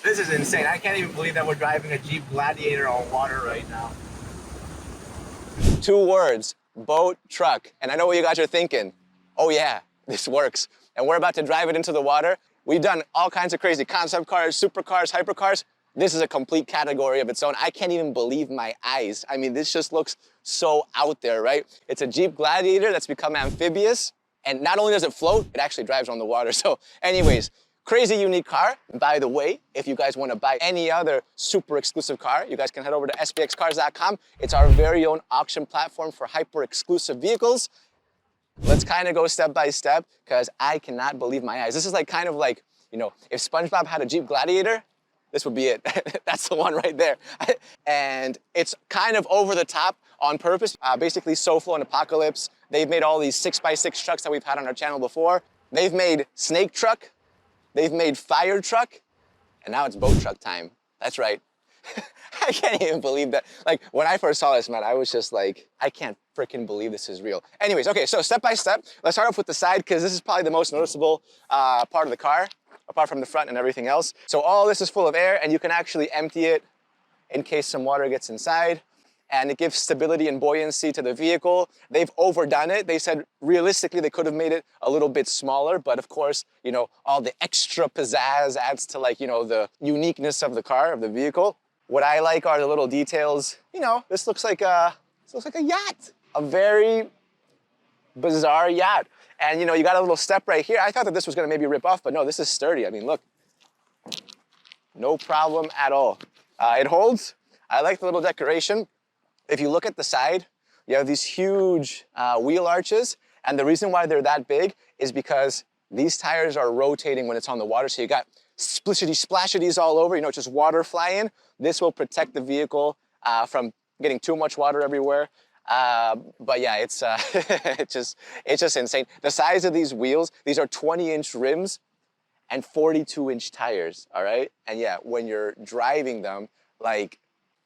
This is insane. I can't even believe that we're driving a Jeep Gladiator on water right now. Two words, boat, truck. And I know what you guys are thinking. Oh yeah, this works. And we're about to drive it into the water. We've done all kinds of crazy concept cars, supercars, hypercars. This is a complete category of its own. I can't even believe my eyes. I mean, this just looks so out there, right? It's a Jeep Gladiator that's become amphibious. And not only does it float, it actually drives on the water. So anyways, crazy unique car. By the way, if you guys want to buy any other super exclusive car, you guys can head over to sbxcars.com. It's our very own auction platform for hyper exclusive vehicles. Let's kind of go step by step because I cannot believe my eyes. This is like kind of like, you know, if SpongeBob had a Jeep Gladiator, this would be it. That's the one right there. And it's kind of over the top on purpose. Basically, SoFlo and Apocalypse, they've made all these 6x6 trucks that we've had on our channel before. They've made snake truck, they've made fire truck, and now it's boat truck time. That's right. I can't even believe that. Like, when I first saw this, man, I was just like, I can't freaking believe this is real. Anyways, okay, so step by step, let's start off with the side because this is probably the most noticeable part of the car, apart from the front and everything else. So all this is full of air and you can actually empty it in case some water gets inside. And it gives stability and buoyancy to the vehicle. They've overdone it. They said realistically they could have made it a little bit smaller, but of course, you know, all the extra pizzazz adds to, like, you know, the uniqueness of the car, of the vehicle. What I like are the little details. You know, this looks like a yacht, a very bizarre yacht. And you know, you got a little step right here. I thought that this was gonna maybe rip off, but no, this is sturdy. I mean, look, no problem at all. It holds. I like the little decoration. If you look at the side, you have these huge wheel arches, and the reason why they're that big is because these tires are rotating when it's on the water, so you got splishity splashities all over, you know, just water flying. This will protect the vehicle from getting too much water everywhere. But yeah, it's it's just insane. The size of these wheels, these are 20-inch rims and 42-inch tires, all right? And yeah, when you're driving them, like,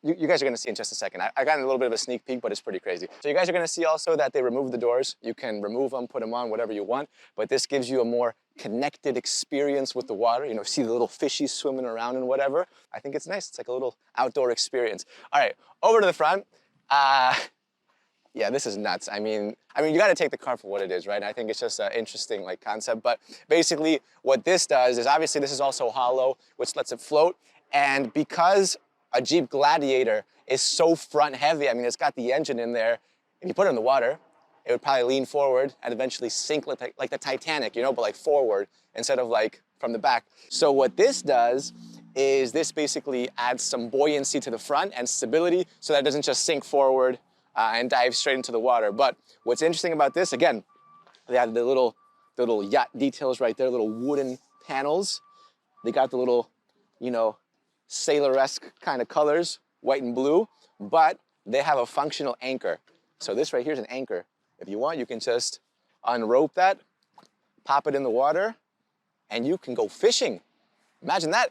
you guys are gonna see in just a second. I got a little bit of a sneak peek, but it's pretty crazy. So you guys are gonna see also that they remove the doors. You can remove them, put them on, whatever you want, but this gives you a more connected experience with the water. You know, see the little fishies swimming around and whatever. I think it's nice. It's like a little outdoor experience. All right, over to the front. Yeah, this is nuts. I mean, you gotta take the car for what it is, right? I think it's just an interesting, like, concept, but basically what this does is, obviously this is also hollow, which lets it float, and because a Jeep Gladiator is so front heavy, I mean, it's got the engine in there, if you put it in the water, it would probably lean forward and eventually sink like the Titanic, you know, but like forward instead of like from the back. So what this does is this basically adds some buoyancy to the front and stability so that it doesn't just sink forward and dive straight into the water. But what's interesting about this, again, they have the little yacht details right there, little wooden panels. They got the little, you know, sailor-esque kind of colors, white and blue, but they have a functional anchor. So this right here is an anchor. If you want, you can just unrope that, pop it in the water, and you can go fishing. Imagine that.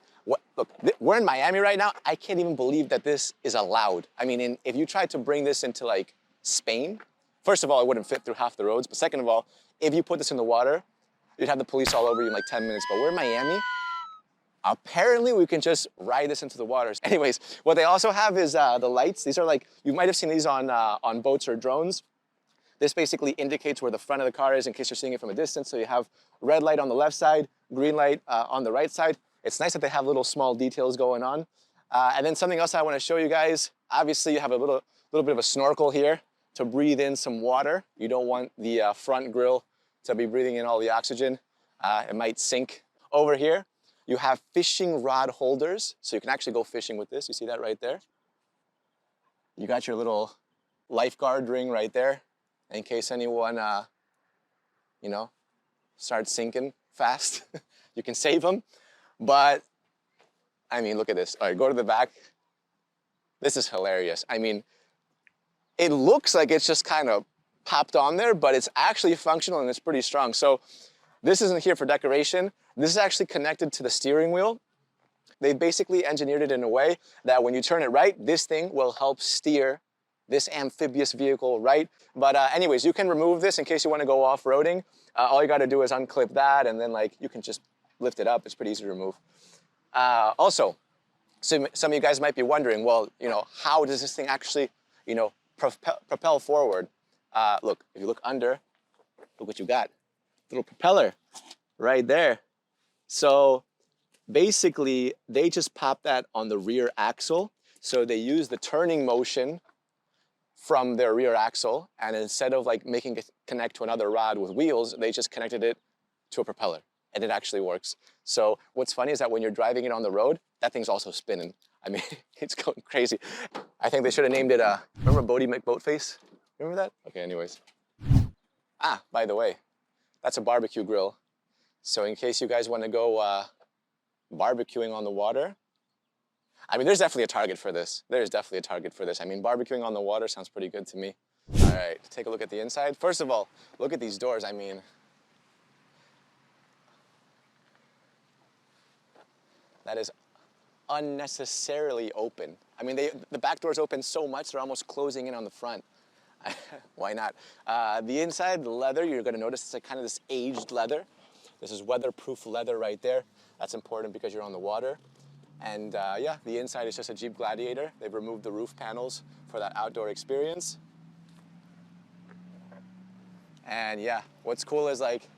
Look, we're in Miami right now. I can't even believe that this is allowed. I mean, if you tried to bring this into like Spain, first of all, it wouldn't fit through half the roads. But second of all, if you put this in the water, you'd have the police all over you in like 10 minutes. But we're in Miami. Apparently, we can just ride this into the waters. Anyways, what they also have is the lights. These are like, you might have seen these on boats or drones. This basically indicates where the front of the car is in case you're seeing it from a distance. So you have red light on the left side, green light on the right side. It's nice that they have little small details going on. And then something else I want to show you guys. Obviously, you have a little bit of a snorkel here to breathe in some water. You don't want the front grille to be breathing in all the oxygen. It might sink. Over here, you have fishing rod holders. So you can actually go fishing with this. You see that right there? You got your little lifeguard ring right there in case anyone, you know, starts sinking fast. You can save them. But, I mean, look at this. All right, go to the back. This is hilarious. I mean, it looks like it's just kind of popped on there, but it's actually functional and it's pretty strong. So this isn't here for decoration. This is actually connected to the steering wheel. They basically engineered it in a way that when you turn it right, this thing will help steer this amphibious vehicle right. But anyways, you can remove this in case you want to go off-roading. All you got to do is unclip that, and then like you can just lift it up. It's pretty easy to remove. Also, some of you guys might be wondering, well, you know, how does this thing actually, you know, propel forward? Look, if you look under, look what you got. Little propeller right there. So basically, they just pop that on the rear axle. So they use the turning motion from their rear axle, and instead of like making it connect to another rod with wheels, they just connected it to a propeller, and it actually works. So what's funny is that when you're driving it on the road, that thing's also spinning. I mean, it's going crazy. I think they should have named it, remember Bodie McBoatface? Remember that? Okay, anyways. Ah, by the way, that's a barbecue grill. So in case you guys want to go barbecuing on the water, I mean, there's definitely a target for this. There's definitely a target for this. I mean, barbecuing on the water sounds pretty good to me. All right, take a look at the inside. First of all, look at these doors. I mean, that is unnecessarily open. I mean, the back doors open so much, they're almost closing in on the front. Why not? The inside, the leather, you're gonna notice it's like kind of this aged leather. This is weatherproof leather right there. That's important because you're on the water. And yeah, the inside is just a Jeep Gladiator. They've removed the roof panels for that outdoor experience. And yeah, what's cool is like,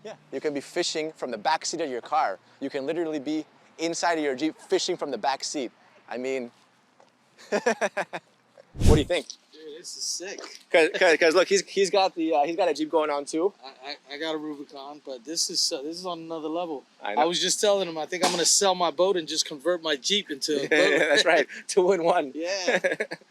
yeah, you can be fishing from the back seat of your car. You can literally be inside of your Jeep fishing from the back seat. I mean, what do you think? Dude, this is sick. Cause look, he's got a Jeep going on too. I got a Rubicon, but this is on another level. I know. I was just telling him I think I'm gonna sell my boat and just convert my Jeep into a boat. That's right, 2 in 1. Yeah.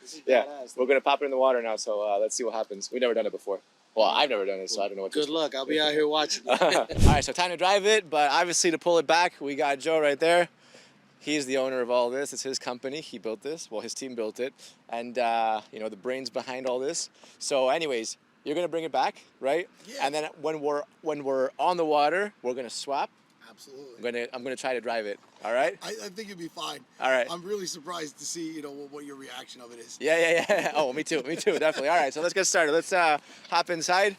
This is Yeah, badass. we're gonna pop it in the water now, so let's see what happens. We've never done it before. Well, I've never done it, so I don't know what to Good luck. I'll be out here watching. All right, so time to drive it, but obviously to pull it back, we got Joe right there. He's the owner of all this. It's his company. He built this. Well, his team built it. And, you know, the brains behind all this. So anyways, you're going to bring it back, right? Yeah. And then when we're on the water, we're going to swap. Absolutely. I'm gonna try to drive it. All right? I think it'd be fine. All right. I'm really surprised to see, you know, what your reaction of it is. Yeah. Oh, me too, definitely. All right, so let's get started. Let's hop inside.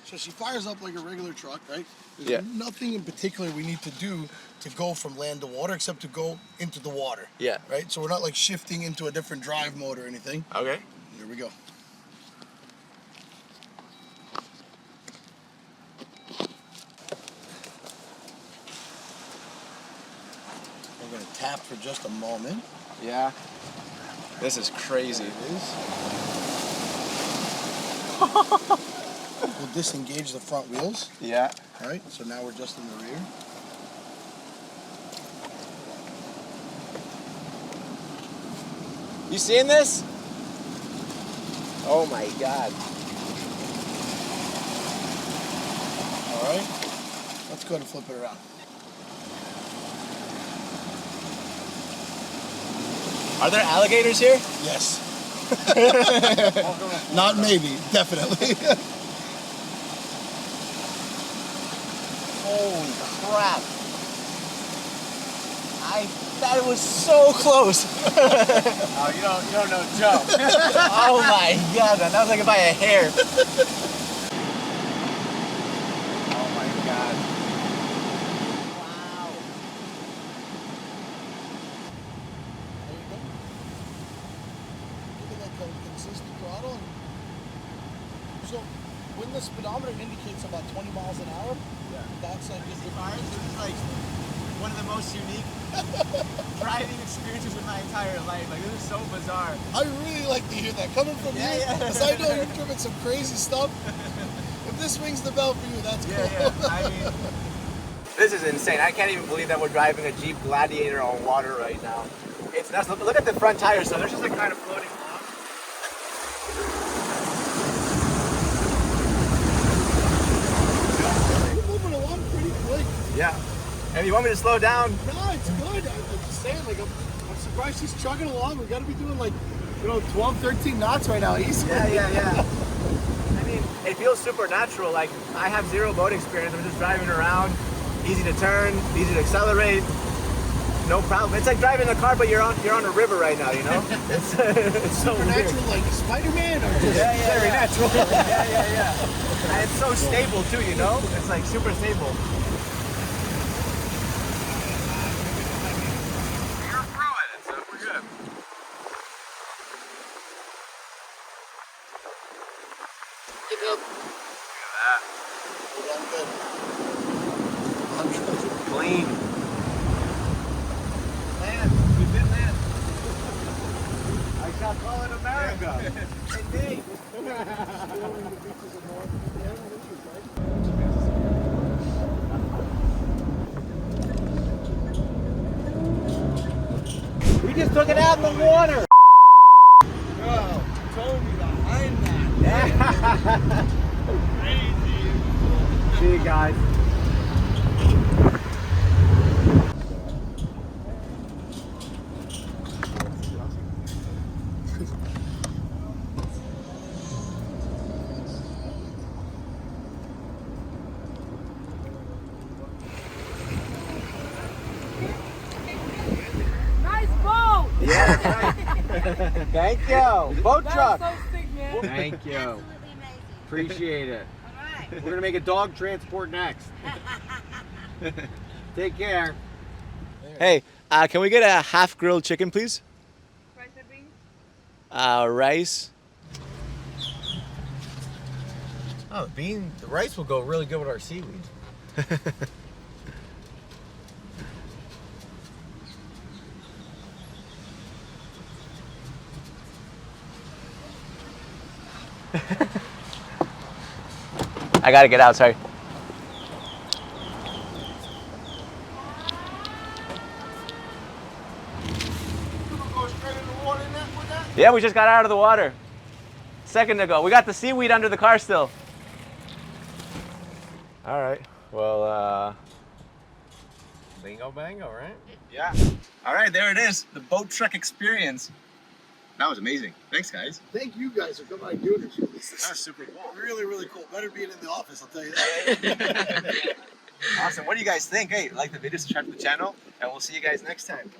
So she fires up like a regular truck, right? There's Yeah. nothing in particular we need to do to go from land to water except to go into the water. Yeah. Right? So we're not like shifting into a different drive mode or anything. Okay. Here we go. We're gonna tap for just a moment. Yeah. This is crazy. There it is. We'll disengage the front wheels. Yeah. All right, so now we're just in the rear. You seeing this? Oh my God. All right, let's go ahead and flip it around. Are there alligators here? Yes. Not maybe, definitely. Holy crap. That was so close. Oh, you don't know Joe. Oh my God, that was like by a hair. Oh my God. Wow. There you go. Look at that consistent throttle. So when the speedometer indicates about 20 miles an hour, that's like This is like one of the most unique driving experiences in my entire life. Like, this is so bizarre. I really like to hear that coming from you, because I know you've driven some crazy stuff. If this rings the bell for you, that's cool. Yeah. I mean, this is insane. I can't even believe that we're driving a Jeep Gladiator on water right now. It's nuts. Look at the front tires. So they're just like kind of floating along. You're moving along pretty quick. Yeah. And you want me to slow down? No, it's good. I'm just saying, like, I'm surprised she's chugging along. We got to be doing like, 12, 13 knots right now. Easy. Yeah. I mean, it feels super natural. Like, I have zero boat experience. I'm just driving around. Easy to turn, easy to accelerate. No problem. It's like driving a car, but you're on a river right now. You know. It's so Supernatural, weird. like Spider-Man, or just Very natural. yeah. And it's so stable too. You know. It's like super stable. We're through it, so we're good. Get up. Look at that. I'm good. Clean. Land. We did land. I shall call it America. Indeed. We just took it out in the water. Oh, Toby behind that. Crazy. See you guys. Nice boat! Yeah, that's right. Thank you. Boat truck. That's so sick, man. Thank you. Absolutely amazing. Appreciate it. All right. We're gonna make a dog transport next. Take care. Hey, can we get a half grilled chicken, please? Rice and beans? Rice. Oh, the rice will go really good with our seaweed. I gotta get out, sorry. Yeah, we just got out of the water. Second ago. We got the seaweed under the car still. All right. Well, bingo bango, right? Yeah. All right, there it is. The boat truck experience. That was amazing. Thanks, guys. Thank you guys for coming out and doing this. That was super cool. Really, really cool. Better being in the office, I'll tell you that. Awesome. What do you guys think? Hey, like the video, subscribe to the channel, and we'll see you guys next time.